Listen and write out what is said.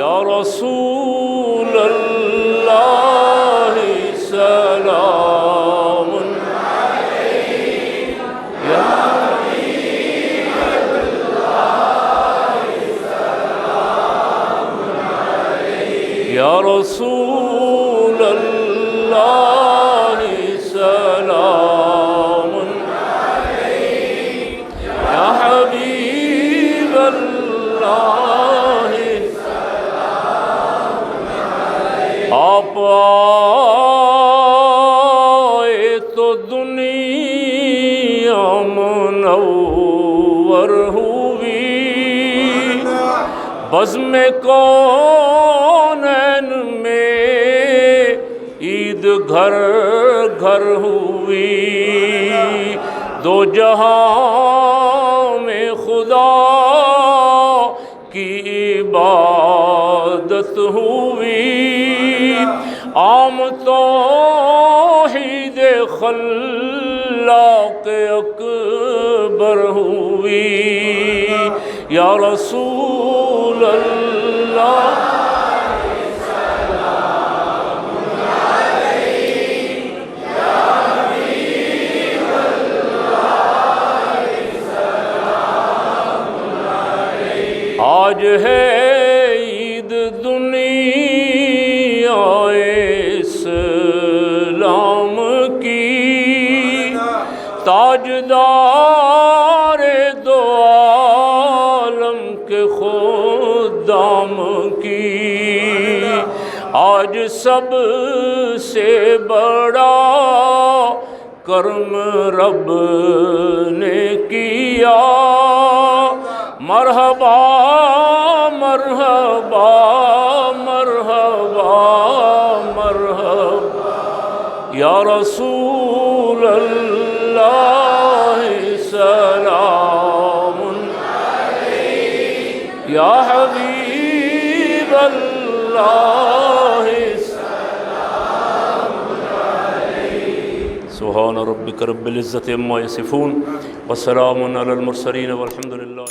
یا رسول اللہ سلام علیک، یا حبیب اللہ سلام علیک، یا رسول اللہ سلام علیک، یا حبیب اللہ آپ آئے تو دنیا منور ہوئی، بزم کونین میں عید گھر گھر ہوئی، دو جہاں میں خدا کی عبادت ہوئی، عام توحید خلاق اکبر ہوئی، یا رسول اللہ سلام علیک، یا حبیب اللہ سلام علیک۔ آج ہے عید دنیا اسلام کی، تاجدار دو عالم کے خدام کی، آج سب سے بڑا کرم رب نے کیا، مرحبا مرحبا مرحبا مرحبا، یا رسول اللہ سلام علیک، یا حبیب اللہ سلام علیک۔ سبحان ربک رب العزت عما یصفون، وسلام علی المرسلین والحمد للہ۔